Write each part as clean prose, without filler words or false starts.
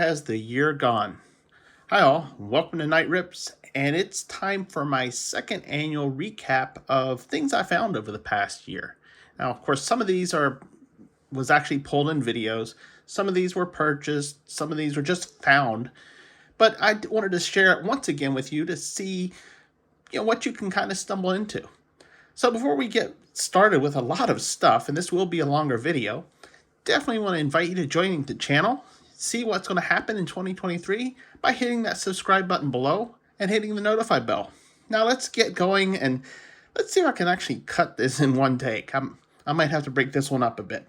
has the year gone? Hi all, welcome to Night Rips, and it's time for my second annual recap of things I found over the past year. Now, of course, some of these was actually pulled in videos, some of these were purchased, some of these were just found, but I wanted to share it once again with you to see what you can kind of stumble into. So before we get started with a lot of stuff, and this will be a longer video, definitely want to invite you to join the channel, see what's going to happen in 2023 by hitting that subscribe button below and hitting the notify bell. Now let's get going and let's see if I can actually cut this in one take. I might have to break this one up a bit.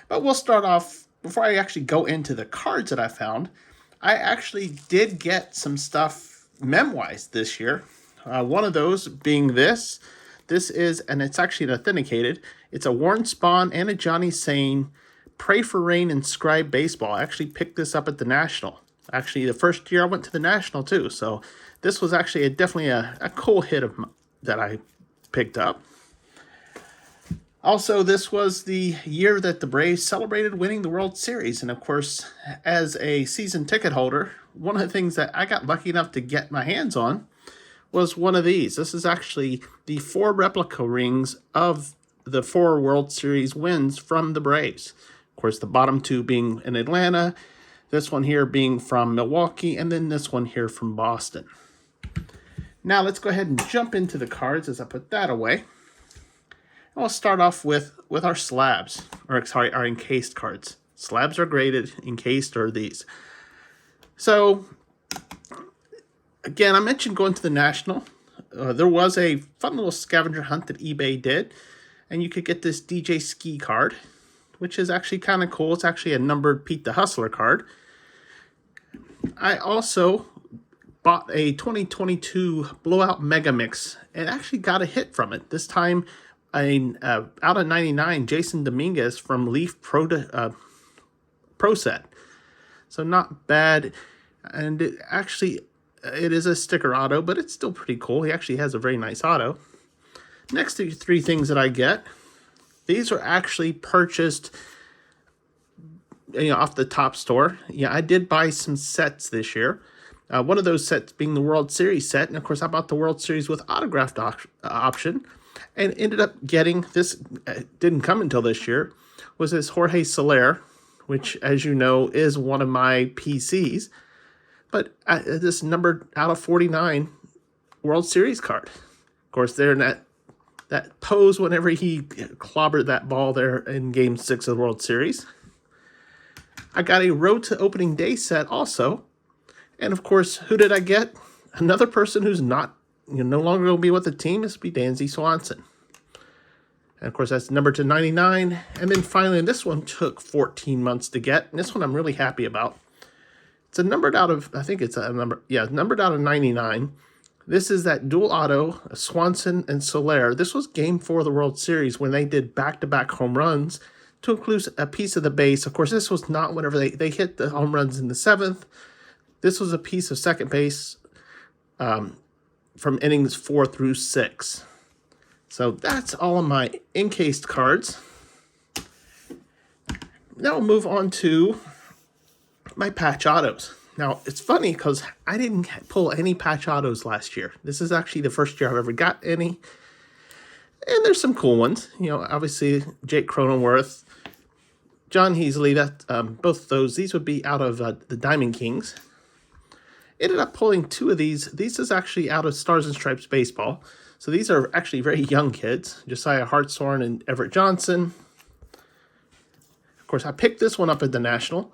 But we'll start off, before I actually go into the cards that I found, I actually did get some stuff mem-wise this year. One of those being this. This is, and it's actually authenticated, it's a Warren Spahn and a Johnny Sain Pray for Rain and Scribe Baseball. I actually picked this up at the National. Actually, the first year I went to the National too. So this was actually definitely a cool hit that I picked up. Also, this was the year that the Braves celebrated winning the World Series. And of course, as a season ticket holder, one of the things that I got lucky enough to get my hands on was one of these. This is actually the 4 replica rings of the 4 World Series wins from the Braves. Of course, the bottom 2 being in Atlanta, this one here being from Milwaukee, and then this one here from Boston. Now let's go ahead and jump into the cards as I put that away. And we'll start off with our slabs, or sorry, our encased cards. Slabs are graded, encased are these. So again, I mentioned going to the National. There was a fun little scavenger hunt that eBay did, and you could get this DJ Ski card, which is actually kind of cool. It's actually a numbered Pete the Hustler card. I also bought a 2022 Blowout Mega Mix and actually got a hit from it. This time, out of 99, Jason Dominguez from Leaf Pro Set. So not bad, and it is a sticker auto, but it's still pretty cool. He actually has a very nice auto. Next to 3 things that I get, these are actually purchased off the top store. Yeah, I did buy some sets this year. One of those sets being the World Series set, and of course I bought the World Series with autographed option, and ended up getting this, didn't come until this year, was this Jorge Soler, which as you know is one of my PCs. But this numbered out of 49 World Series card. Of course, they're in that pose whenever he clobbered that ball there in Game 6 of the World Series. I got a Road to Opening Day set also. And of course, who did I get? Another person who's no longer going to be with the team. This would be Dansby Swanson. And of course, that's numbered to 99. And then finally, this one took 14 months to get. And this one I'm really happy about. It's numbered out of, I think it's a number, yeah, numbered out of 99. This is that dual auto, Swanson and Soler. This was Game 4 of the World Series when they did back-to-back home runs to include a piece of the base. Of course, this was not whenever they hit the home runs in the 7th. This was a piece of second base from innings 4 through 6. So that's all of my encased cards. Now we'll move on to my patch autos. Now, it's funny because I didn't pull any patch autos last year. This is actually the first year I've ever got any. And there's some cool ones. Obviously, Jake Cronenworth, John Heasley, both those. These would be out of the Diamond Kings. Ended up pulling 2 of these. These is actually out of Stars and Stripes Baseball. So these are actually very young kids. Josiah Hartshorn and Everett Johnson. Of course, I picked this one up at the National.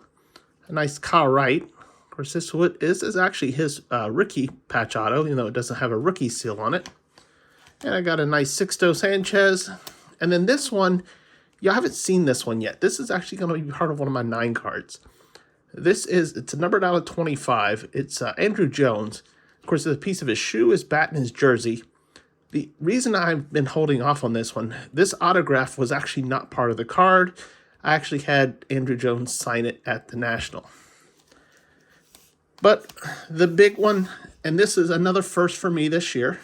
A nice Kyle Wright. Of course, this is actually his rookie patch auto, even though it doesn't have a rookie seal on it. And I got a nice Sixto Sanchez. And then this one, you haven't seen this one yet. This is actually going to be part of one of my 9 cards. It's numbered out of 25. It's Andruw Jones. Of course, the piece of his shoe, his bat, and his jersey. The reason I've been holding off on this one, this autograph was actually not part of the card. I actually had Andruw Jones sign it at the National. But the big one, and this is another first for me this year,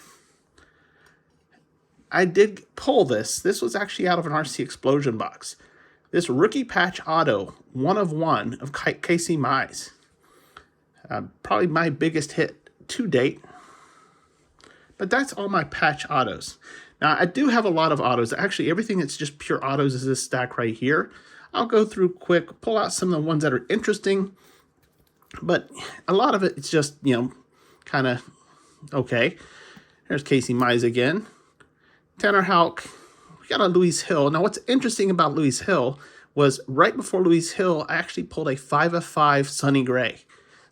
I did pull this. This was actually out of an RC Explosion box. This rookie patch auto, 1 of 1 of Casey Mize. Probably my biggest hit to date. But that's all my patch autos. Now, I do have a lot of autos. Actually, everything that's just pure autos is this stack right here. I'll go through quick, pull out some of the ones that are interesting. But a lot of it, it's just, kind of okay. There's Casey Mize again. Tanner Houck. We got a Luis Hill. Now, what's interesting about Luis Hill was right before Luis Hill, I actually pulled a 5 of 5 Sonny Gray.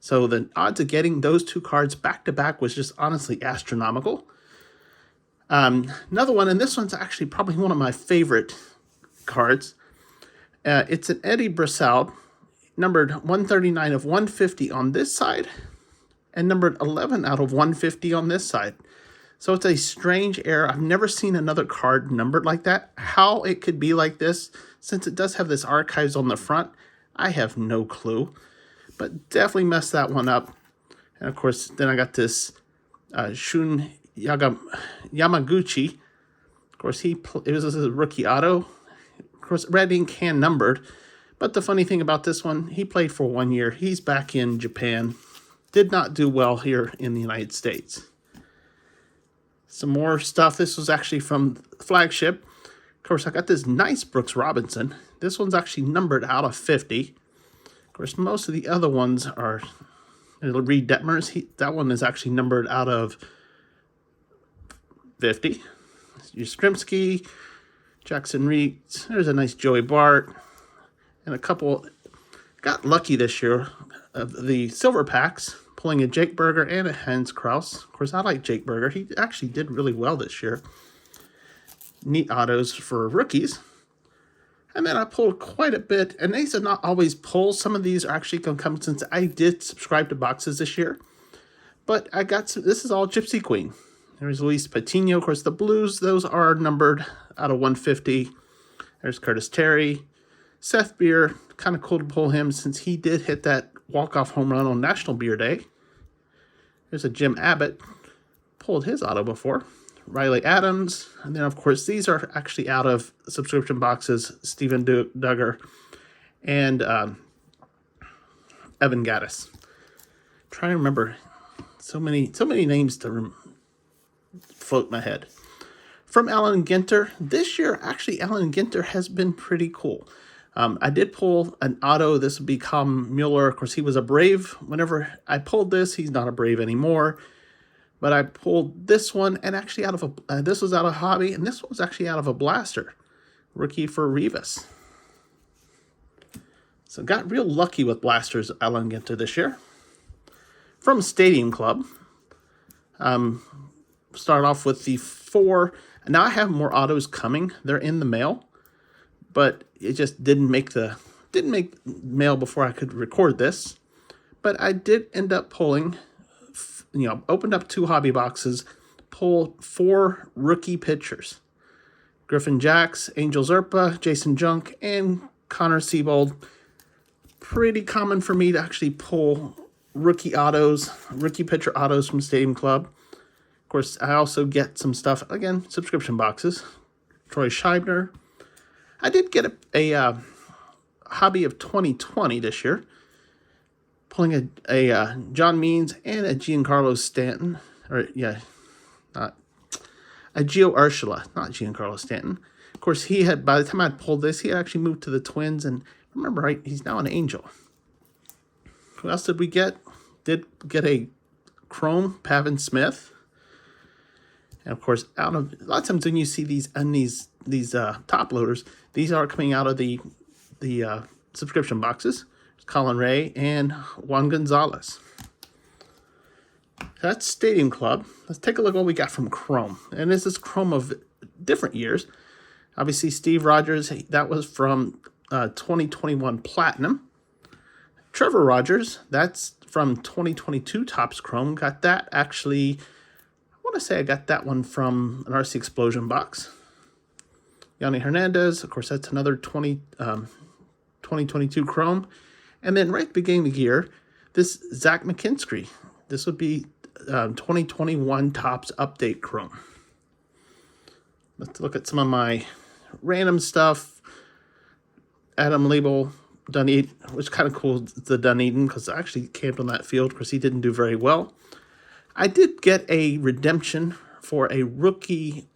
So the odds of getting those two cards back to back was just honestly astronomical. Another one, and this one's actually probably one of my favorite cards. It's an Eddie Brassard, numbered 139 of 150 on this side, and numbered 11 out of 150 on this side. So it's a strange error. I've never seen another card numbered like that. How it could be like this, since it does have this archives on the front, I have no clue. But definitely messed that one up. And of course, then I got this Shun Yamaguchi. Of course, it was a rookie auto. Of course, red ink hand numbered. But the funny thing about this one, he played for 1 year. He's back in Japan. Did not do well here in the United States. Some more stuff. This was actually from Flagship. Of course, I got this nice Brooks Robinson. This one's actually numbered out of 50. Of course, most of the other ones are Reed Detmers. That one is actually numbered out of 50. Yastrzemski, Jackson Reed. There's a nice Joey Bart. And a couple got lucky this year of the silver packs, pulling a Jake Berger and a Hans Kraus. Of course, I like Jake Berger. He actually did really well this year. Neat autos for rookies. And then I pulled quite a bit, and these are not always pulls. Some of these are actually going to come since I did subscribe to boxes this year. But I got some, this is all Gypsy Queen. There's Luis Patino. Of course, the blues, those are numbered out of 150. There's Curtis Terry. Seth Beer, kind of cool to pull him since he did hit that walk-off home run on National Beer Day. There's a Jim Abbott. Pulled his auto before. Riley Adams, and then of course these are actually out of subscription boxes. Steven Duggar and Evan Gattis. Trying to remember so many names to float in my head. From Alan Ginter, this year actually Alan Ginter has been pretty cool. I did pull an auto. This would be Colin Mueller. Of course, he was a Brave. Whenever I pulled this, he's not a Brave anymore. But I pulled this one, and actually out of a this was out of Hobby, and this one was actually out of a Blaster. Rookie for Rivas. So got real lucky with Blasters Alan Ginter this year. From Stadium Club. Start off with the 4. Now I have more autos coming. They're in the mail. But it just didn't make mail before I could record this. But I did end up pulling, opened up 2 hobby boxes, pulled 4 rookie pitchers. Griffin Jacks, Angel Zerpa, Jason Junk, and Connor Siebold. Pretty common for me to actually pull rookie pitcher autos from Stadium Club. Of course, I also get some stuff, again, subscription boxes. Troy Scheibner. I did get a hobby of 2020 this year. Pulling a John Means and a Giancarlo Stanton. A Gio Urshela, not Giancarlo Stanton. Of course, by the time I pulled this, he had actually moved to the Twins, and remember, right, he's now an Angel. Who else did we get? Did get a Chrome Pavin Smith. And of course, a lot of times when you see these top loaders, these are coming out of the subscription boxes. Colin Ray and Juan Gonzalez. That's Stadium Club. Let's take a look at what we got from Chrome. And this is Chrome of different years. Obviously, Steve Rogers, that was from 2021 Platinum. Trevor Rogers, that's from 2022 Topps Chrome. Got that actually, I want to say I got that one from an RC Explosion box. Yanni Hernandez, of course, that's another 2022 Chrome. And then right at the beginning of the year, this Zach McKinstry. This would be 2021 Topps Update Chrome. Let's look at some of my random stuff. Adam Label, Dunedin, which is kind of cool, the Dunedin, because I actually camped on that field. Of course, he didn't do very well. I did get a redemption for a rookie,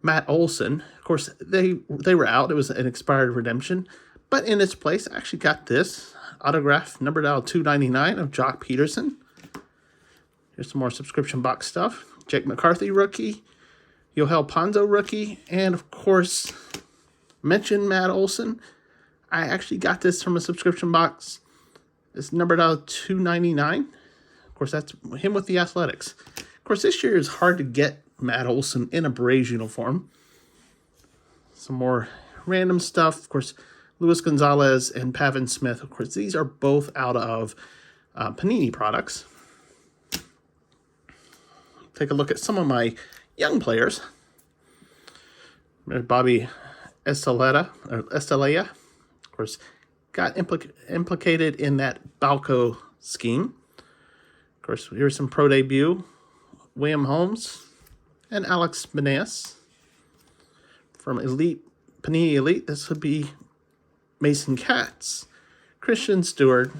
Matt Olson. Of course, they were out. It was an expired redemption. But in its place, I actually got this autograph, numbered out $2.99 of Jock Peterson. Here's some more subscription box stuff. Jake McCarthy rookie, Yohel Ponzo rookie, and of course, mentioned Matt Olson. I actually got this from a subscription box. It's numbered out $2.99. Of course, that's him with the Athletics. Of course, this year is hard to get Matt Olson in a Braves uniform. Some more random stuff. Of course, Luis Gonzalez and Pavin Smith. Of course, these are both out of Panini products. Take a look at some of my young players. Bobby Estrella. Of course, got implicated in that Balco scheme. Of course, here's some pro debut. William Holmes and Alex Meneas. From Elite, Panini Elite, this would be Mason Katz, Christian Stewart,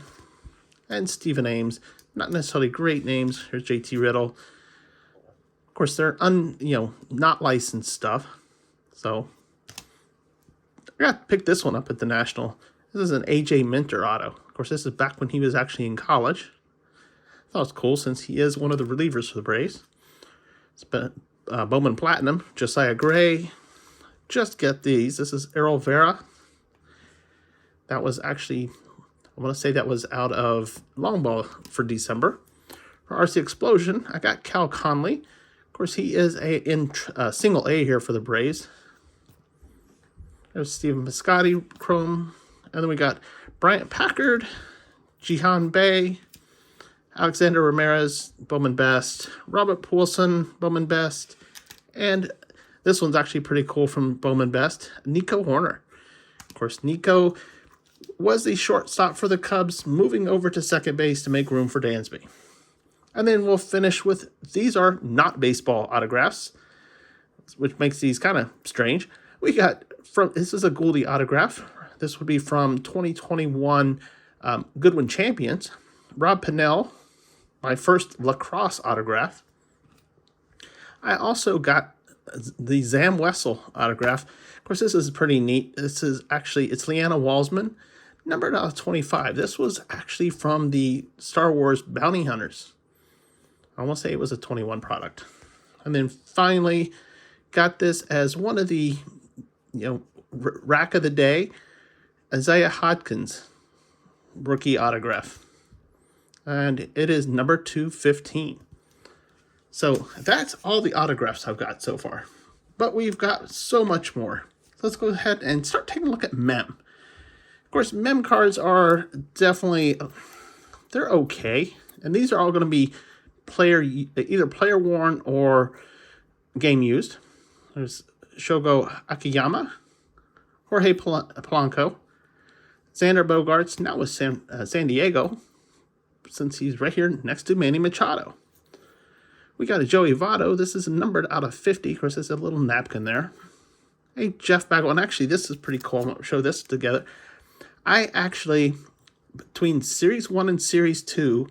and Stephen Ames. Not necessarily great names. Here's JT Riddle. Of course, they're not licensed stuff. So I got to pick this one up at the National. This is an AJ Minter auto. Of course, this is back when he was actually in college. I thought it was cool since he is one of the relievers for the Braves. It's been Bowman Platinum, Josiah Gray. Just get these. This is Errol Vera. That was actually, I want to say that was out of Long Ball for December. For RC Explosion, I got Cal Conley. Of course, he is in single A here for the Braves. There's Stephen Piscotty, Chrome. And then we got Bryant Packard, Jihan Bay, Alexander Ramirez, Bowman Best, Robert Poulsen, Bowman Best, and this one's actually pretty cool from Bowman Best, Nico Horner. Of course, Nico was the shortstop for the Cubs, moving over to second base to make room for Dansby. And then we'll finish with, these are not baseball autographs, which makes these kind of strange. We got, this is a Goldie autograph. This would be from 2021 Goodwin Champions. Rob Pennell, my first lacrosse autograph. I also got the Zam Wessel autograph. Of course, this is pretty neat. This is actually, it's Leanna Walsman, numbered out of 25. This was actually from the Star Wars Bounty Hunters. I want to say it was a 21 product. And then finally, got this as one of the, rack of the day, Isaiah Hodkins rookie autograph. And it is number 215. So that's all the autographs I've got so far. But we've got so much more. So let's go ahead and start taking a look at Mem. Of course, Mem cards are definitely, they're okay. And these are all going to be either player worn or game used. There's Shogo Akiyama, Jorge Polanco, Xander Bogaerts, now with San Diego, since he's right here next to Manny Machado. We got a Joey Votto. This is numbered out of 50. Of course, there's a little napkin there. Hey, Jeff Bagwell. And actually, this is pretty cool. I'm going to show this together. I actually, between Series 1 and Series 2,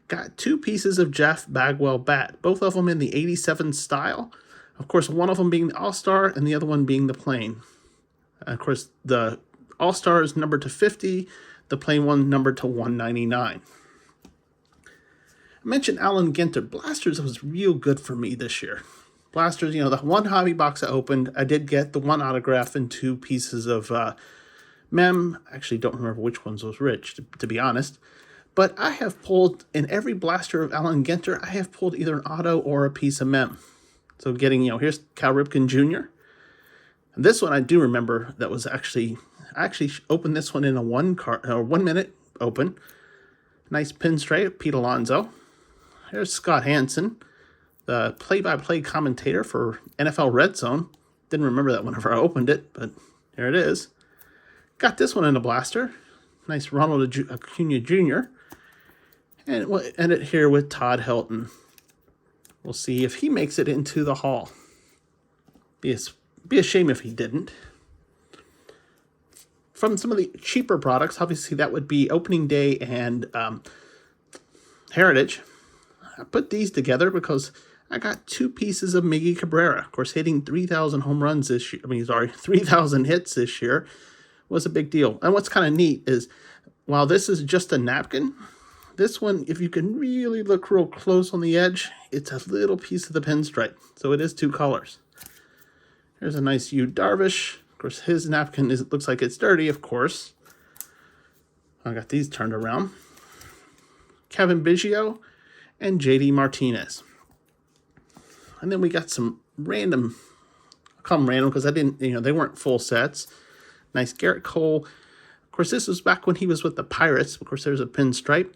got two pieces of Jeff Bagwell bat. Both of them in the 87 style. Of course, one of them being the All-Star and the other one being the plain. Of course, the All-Star is numbered to 50. The plain one numbered to 199. I mentioned Allen Ginter. Blasters was real good for me this year. Blasters, the one hobby box I opened, I did get the one autograph and two pieces of Mem. I actually don't remember which ones was rich, to be honest. But I have pulled, in every blaster of Allen Ginter, I have pulled either an auto or a piece of Mem. So getting, here's Cal Ripken Jr. And this one I do remember that was I actually opened this one in a 1 minute open. Nice pinstripe, Pete Alonso. Here's Scott Hansen, the play-by-play commentator for NFL Red Zone. Didn't remember that whenever I opened it, but here it is. Got this one in a blaster. Nice Ronald Acuna Jr. And we'll end it here with Todd Helton. We'll see if he makes it into the Hall. Be a shame if he didn't. from some of the cheaper products, obviously that would be Opening Day and Heritage. I put these together because I got 2 pieces of Miggy Cabrera. Of course, hitting 3,000 home runs this year, 3,000 hits this year was a big deal. And what's kind of neat is, while this is just a napkin, this one, if you can really look real close on the edge, it's a little piece of the pinstripe. So it is 2 colors. Here's a nice Yu Darvish. Of course, his napkin looks like it's dirty, of course. I got these turned around. Kevin Biggio and JD Martinez. And then we got some random, I'll call them random because I didn't, they weren't full sets. Nice Garrett Cole. Of course, this was back when he was with the Pirates. Of course, there's a pinstripe.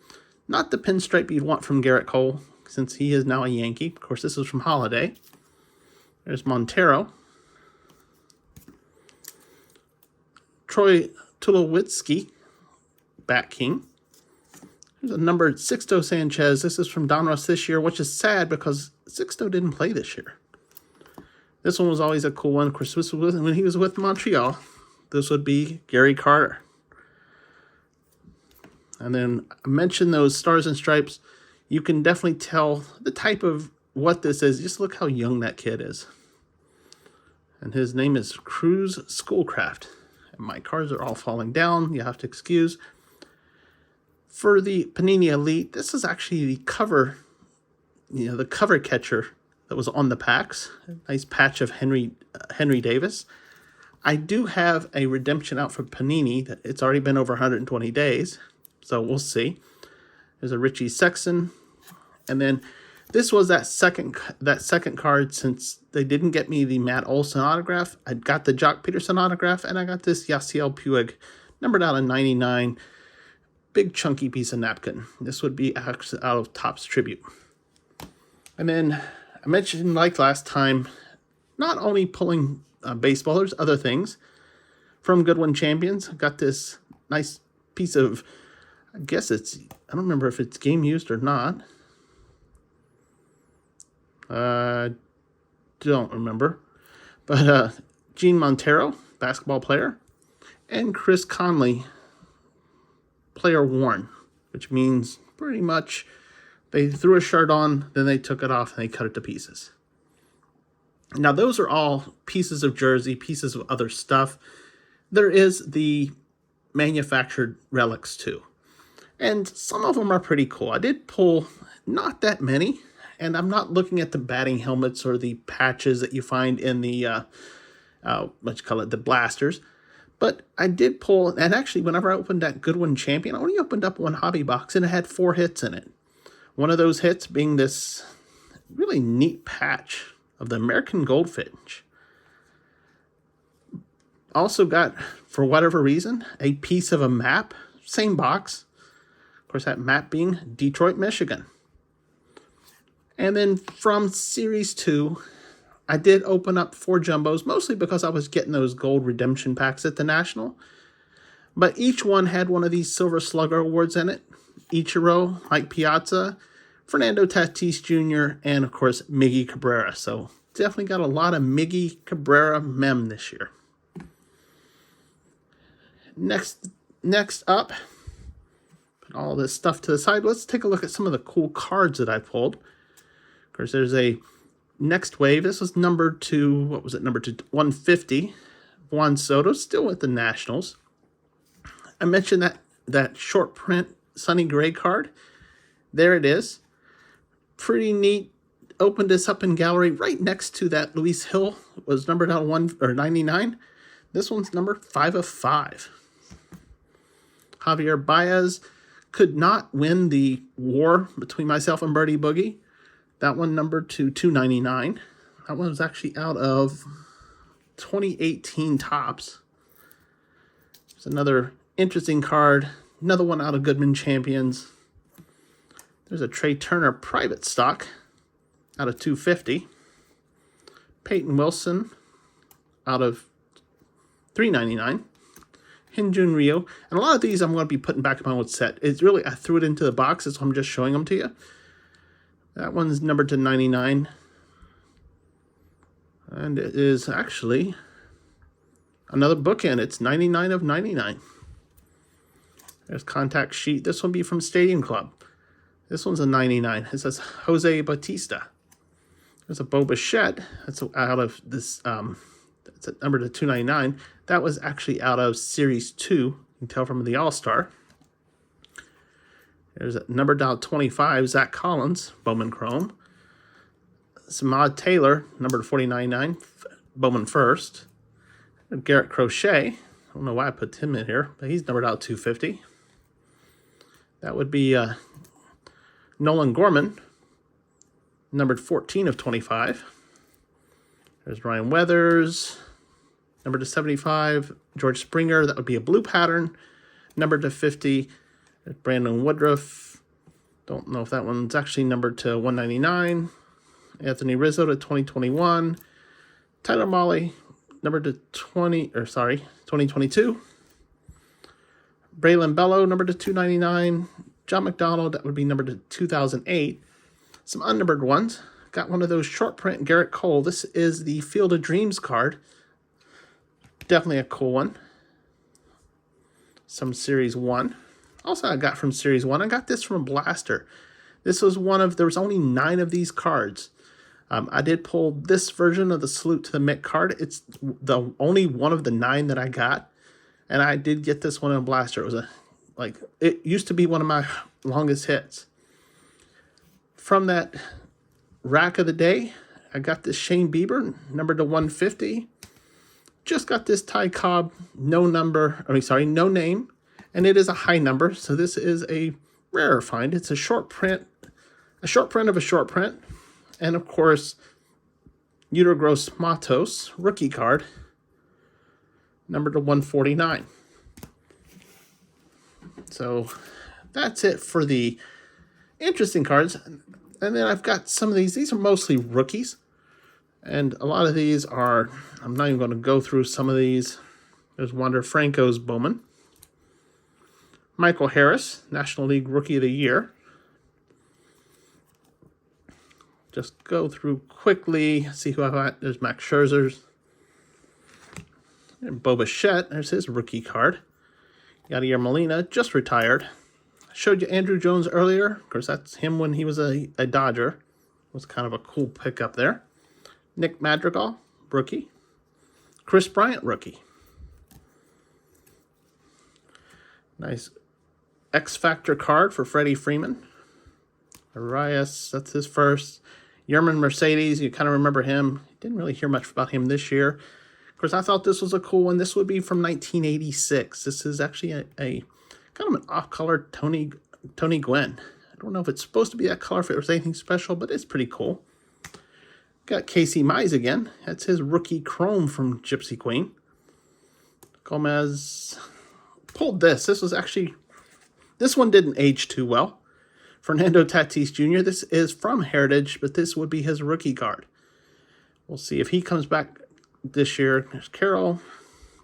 Not the pinstripe you'd want from Garrett Cole, since he is now a Yankee. Of course, this was from Holiday. There's Montero. Troy Tulowitzki, Bat King. There's a number Sixto Sanchez. This is from Donruss this year, which is sad because Sixto didn't play this year. This one was always a cool one. Of course, this was when he was with Montreal. This would be Gary Carter. And then I mentioned those Stars and Stripes. You can definitely tell the type of what this is. Just look how young that kid is. And his name is Cruz Schoolcraft. And my cards are all falling down. You have to excuse. For the Panini Elite, this is actually the cover, the cover catcher that was on the packs. A nice patch of Henry Davis. I do have a redemption out for Panini. That it's already been over 120 days, so we'll see. There's a Richie Sexson, and then this was that second card, since they didn't get me the Matt Olson autograph. I got the Jock Peterson autograph, and I got this Yasiel Puig, numbered out of 99. Big chunky piece of napkin. This would be out of Topps Tribute. And then I mentioned, like last time, not only pulling baseball, there's other things from Goodwin Champions. I got this nice piece of, I don't remember if it's game used or not. Don't remember. But Gene Montero, basketball player, and Chris Conley, player worn, which means pretty much they threw a shirt on, then they took it off and they cut it to pieces. Now, those are all pieces of jersey, pieces of other stuff. There is the manufactured relics too. And some of them are pretty cool. I did pull not that many, and I'm not looking at the batting helmets or the patches that you find in the, the blasters. But I did pull, and actually, whenever I opened that Goodwin Champion, I only opened up one hobby box, and it had 4 hits in it. One of those hits being this really neat patch of the American Goldfinch. Also got, for whatever reason, a piece of a map, same box. Of course, that map being Detroit, Michigan. And then from Series 2, I did open up 4 jumbos, mostly because I was getting those gold redemption packs at the National. But each one had one of these Silver Slugger awards in it. Ichiro, Mike Piazza, Fernando Tatis Jr., and of course, Miggy Cabrera. So definitely got a lot of Miggy Cabrera mem this year. Next up, put all this stuff to the side. Let's take a look at some of the cool cards that I pulled. Of course, there's a Next Wave. This was numbered to, number 150. Juan Soto, still with the Nationals. I mentioned that short print Sonny Gray card. There it is. Pretty neat. Opened this up in gallery right next to that Luis Hill. It was numbered out 99. This one's numbered 5 of 5. Javier Baez could not win the war between myself and Birdie Boogie. That one numbered to 299. That one was actually out of 2018 Topps. There's another interesting card. Another one out of Goodman Champions. There's a Trey Turner private stock out of 250. Peyton Wilson out of 399. Hyun-Jin Ryu. And a lot of these I'm going to be putting back in my old set. It's really, I threw it into the box, so I'm just showing them to you. That one's numbered to 99. And it is actually Another bookend. It's 99 of 99. There's contact sheet. This one be from Stadium Club. This one's a 99. It says Jose Bautista. There's a Bo Bichette. That's out of this. It's a number to 299. That was actually out of Series 2. You can tell from the All-Star. There's a number down 25, Zach Collins, Bowman Chrome. Samad Taylor, number 499, Bowman First. Garrett Crochet. I don't know why I put him in here, but he's numbered out 250. That would be Nolan Gorman, numbered 14 of 25. There's Ryan Weathers, numbered to 75. George Springer, that would be a blue pattern, numbered to 50. There's Brandon Woodruff. Don't know if that one's actually numbered to 199. Anthony Rizzo to 2021. Tyler Mahle, numbered to 2022. Braylon Bello, numbered to 299. John McDonald, that would be numbered to 2008. Some unnumbered ones. Got one of those short print Garrett Cole. This is the Field of Dreams card. Definitely a cool one. Some Series 1. Also, I got from Series 1. I got this from a Blaster. This was there was only 9 of these cards. I did pull this version of the Salute to the Mick card. It's the only one of the 9 that I got. And I did get this one in a Blaster. It was it used to be one of my longest hits. From that rack of the day, I got this Shane Bieber, numbered to 150. Just got this Ty Cobb, no name. And it is a high number, so this is a rarer find. It's a short print of a short print. And of course, Eugenio Matos, rookie card, numbered to 149. So that's it for the interesting cards. And then I've got some of these. These are mostly rookies. And a lot of these are, I'm not even going to go through some of these. There's Wander Franco's Bowman. Michael Harris, National League Rookie of the Year. Just go through quickly, see who I've got. There's Max Scherzer's. And Bo Bichette, there's his rookie card. Yadier Molina, just retired. I showed you Andruw Jones earlier. Of course, that's him when he was a Dodger. It was kind of a cool pickup there. Nick Madrigal, rookie. Chris Bryant, rookie. Nice X-Factor card for Freddie Freeman. Arias, that's his first. Yerman Mercedes, you kind of remember him. Didn't really hear much about him this year. Of course, I thought this was a cool one. This would be from 1986. This is actually a kind of an off-color Tony Gwynn. I don't know if it's supposed to be that color, if it was anything special, but it's pretty cool. Got Casey Mize again. That's his rookie chrome from Gypsy Queen. Gomez pulled this. This one didn't age too well. Fernando Tatis Jr. This is from Heritage, but this would be his rookie card. We'll see if he comes back this year. There's Carroll,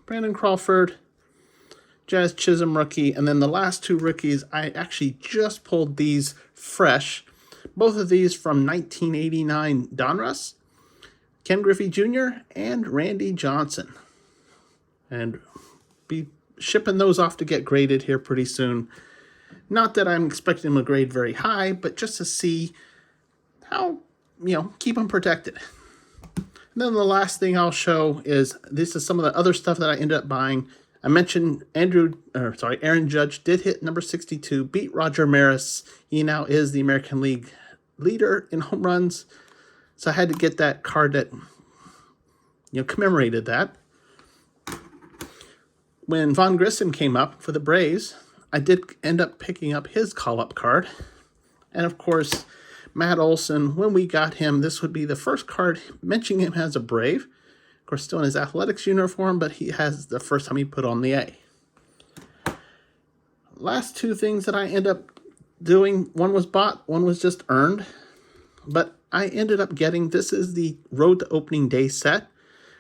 Brandon Crawford, Jazz Chisholm rookie, and then the last 2 rookies, I actually just pulled these fresh. Both of these from 1989 Donruss, Ken Griffey Jr., and Randy Johnson. And be shipping those off to get graded here pretty soon. Not that I'm expecting them to grade very high, but just to see how, keep them protected. And then the last thing I'll show is, this is some of the other stuff that I ended up buying. I mentioned Aaron Judge did hit number 62, beat Roger Maris. He now is the American League leader in home runs. So I had to get that card that, commemorated that. When Vaughn Grissom came up for the Braves, I did end up picking up his call-up card. And of course, Matt Olson, when we got him, this would be the first card mentioning him as a Brave. Of course, still in his athletics uniform, but he has the first time he put on the A. Last 2 things that I end up doing, one was bought, one was just earned. But I ended up getting, this is the Road to Opening Day set.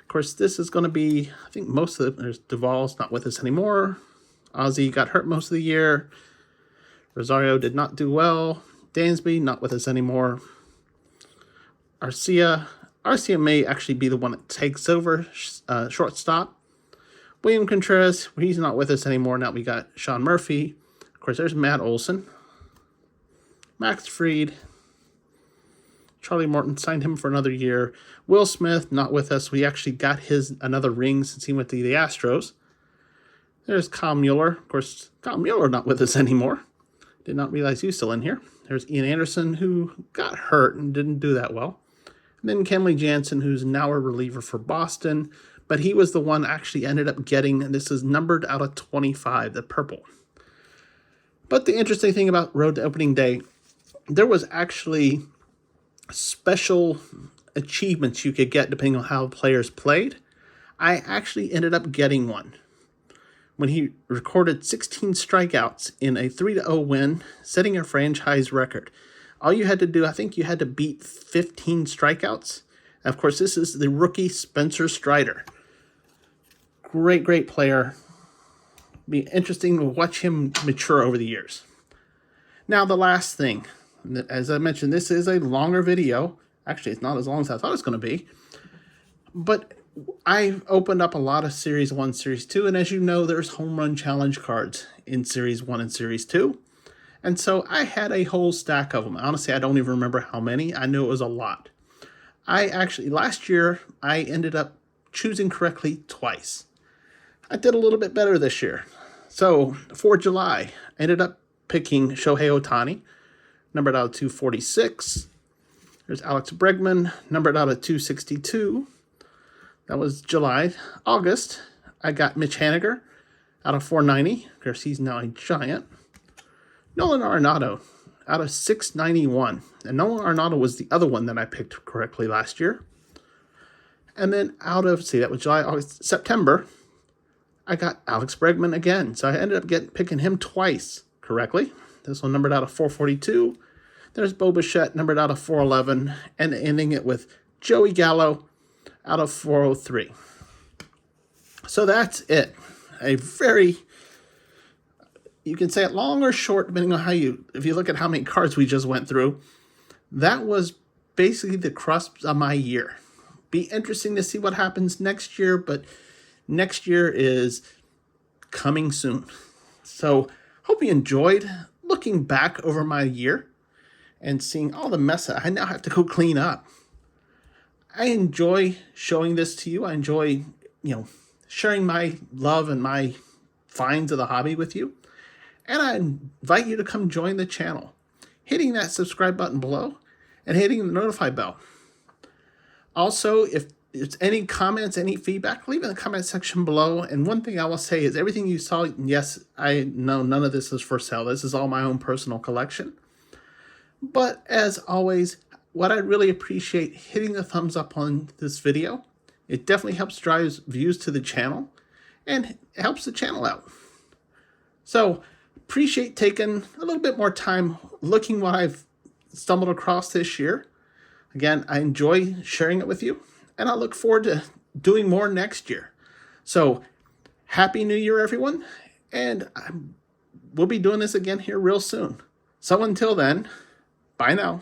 Of course, this is going to be, I think most of there's Duvall's not with us anymore. Ozzie got hurt most of the year. Rosario did not do well. Dansby, not with us anymore. Arcia may actually be the one that takes over shortstop. William Contreras, he's not with us anymore. Now we got Sean Murphy. Of course, there's Matt Olson. Max Fried. Charlie Morton, signed him for another year. Will Smith, not with us. We actually got another ring since he went to the Astros. There's Kyle Mueller. Of course, Kyle Mueller not with us anymore. Did not realize he was still in here. There's Ian Anderson, who got hurt and didn't do that well. And then Kenley Jansen, who's now a reliever for Boston. But he was the one actually ended up getting, and this is numbered out of 25, the purple. But the interesting thing about Road to Opening Day, there was actually special achievements you could get depending on how players played. I actually ended up getting one when he recorded 16 strikeouts in a 3-0 win, setting a franchise record. All you had to do, I think you had to beat 15 strikeouts. And of course, this is the rookie Spencer Strider. Great player. Be interesting to watch him mature over the years. Now, the last thing. As I mentioned, this is a longer video. Actually, it's not as long as I thought it was going to be. But I opened up a lot of Series 1, Series 2. And as you know, there's Home Run Challenge cards in Series 1 and Series 2. And so I had a whole stack of them. Honestly, I don't even remember how many. I knew it was a lot. Last year, I ended up choosing correctly twice. I did a little bit better this year. So for July, I ended up picking Shohei Ohtani, numbered out of 246. There's Alex Bregman, numbered out of 262. That was July. August, I got Mitch Haniger out of 490. Of course, he's now a Giant. Nolan Arenado out of 691. And Nolan Arenado was the other one that I picked correctly last year. And then that was July, August, September, I got Alex Bregman again. So I ended up picking him twice correctly. This one numbered out of 442. There's Bo Bichette, numbered out of 411. And ending it with Joey Gallo out of 403. So that's it. A very, you can say it long or short, depending on if you look at how many cards we just went through. That was basically the crust of my year. Be interesting to see what happens next year, but next year is coming soon. So hope you enjoyed looking back over my year and seeing all the mess that I now have to go clean up. I enjoy showing this to you. I enjoy, sharing my love and my finds of the hobby with you. And I invite you to come join the channel, hitting that subscribe button below and hitting the notify bell. Also, if there's any comments, any feedback, leave in the comment section below. And one thing I will say is everything you saw, yes, I know none of this is for sale. This is all my own personal collection. But as always, what I really appreciate, hitting the thumbs up on this video. It definitely helps drive views to the channel and helps the channel out. So appreciate taking a little bit more time looking what I've stumbled across this year. Again, I enjoy sharing it with you, and I look forward to doing more next year. So Happy New Year, everyone, and we'll be doing this again here real soon. So until then, bye now.